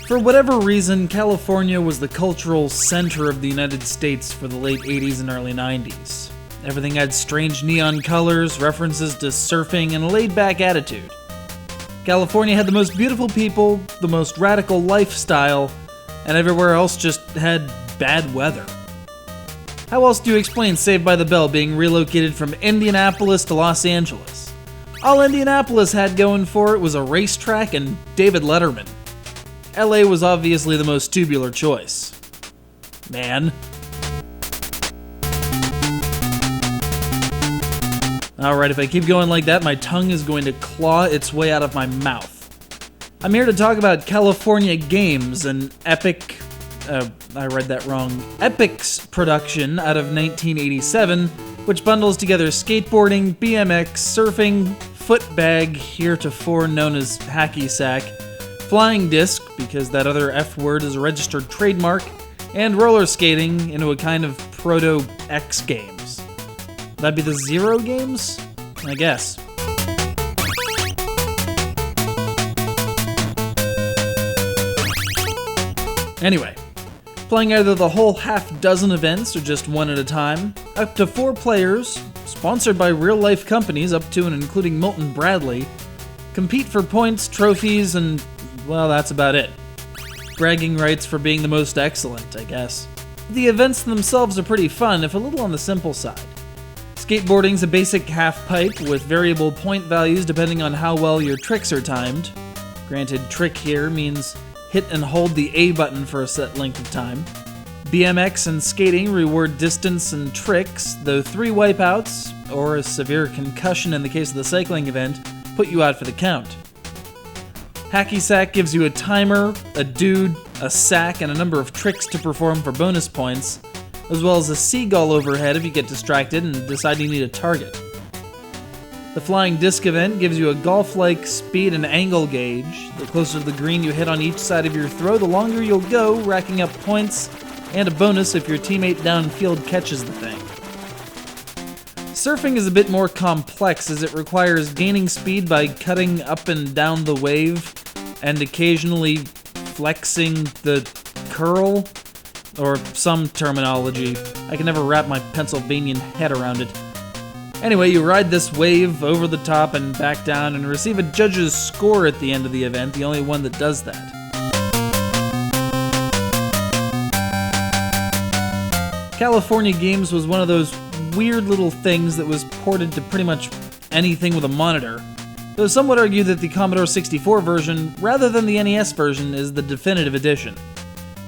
For whatever reason, California was the cultural center of the United States for the late 80s and early 90s. Everything had strange neon colors, references to surfing, and a laid-back attitude. California had the most beautiful people, the most radical lifestyle, and everywhere else just had bad weather. How else do you explain Saved by the Bell being relocated from Indianapolis to Los Angeles? All Indianapolis had going for it was a racetrack and David Letterman. LA was obviously the most tubular choice. Man. Alright, if I keep going like that, my tongue is going to claw its way out of my mouth. I'm here to talk about California Games, an Epyx production out of 1987, which bundles together skateboarding, BMX, surfing, footbag, heretofore known as Hacky Sack, flying disc, because that other F word is a registered trademark, and roller skating into a kind of proto-X games. That'd be the Zero games? I guess. Anyway, playing either the whole half-dozen events or just one at a time, up to 4 players, sponsored by real-life companies up to and including Milton Bradley, compete for points, trophies, and, well, that's about it. Bragging rights for being the most excellent, I guess. The events themselves are pretty fun, if a little on the simple side. Skateboarding's a basic half-pipe with variable point values depending on how well your tricks are timed. Granted, trick here means hit and hold the A button for a set length of time. BMX and skating reward distance and tricks, though 3 wipeouts, or a severe concussion in the case of the cycling event, put you out for the count. Hacky Sack gives you a timer, a dude, a sack, and a number of tricks to perform for bonus points, as well as a seagull overhead if you get distracted and decide you need a target. The flying disc event gives you a golf-like speed and angle gauge. The closer to the green you hit on each side of your throw, the longer you'll go, racking up points, and a bonus if your teammate downfield catches the thing. Surfing is a bit more complex as it requires gaining speed by cutting up and down the wave, and occasionally flexing the curl, or some terminology. I can never wrap my Pennsylvanian head around it. Anyway, you ride this wave over the top and back down and receive a judge's score at the end of the event, the only one that does that. California Games was one of those weird little things that was ported to pretty much anything with a monitor, though some would argue that the Commodore 64 version, rather than the NES version, is the definitive edition.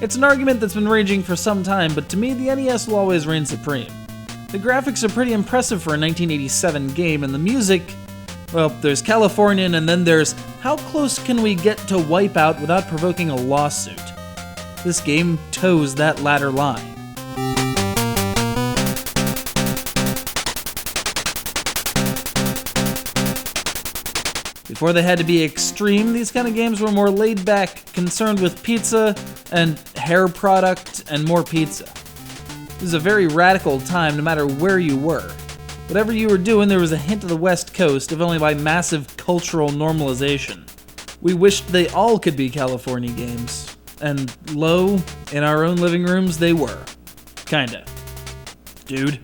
It's an argument that's been raging for some time, but to me the NES will always reign supreme. The graphics are pretty impressive for a 1987 game, and the music, well, there's Californian, and then there's how close can we get to Wipeout without provoking a lawsuit? This game toes that latter line. Before they had to be extreme, these kind of games were more laid back, concerned with pizza and hair product and more pizza. It was a very radical time no matter where you were. Whatever you were doing, there was a hint of the West Coast, if only by massive cultural normalization. We wished they all could be California games. And lo, in our own living rooms they were. Kinda. Dude.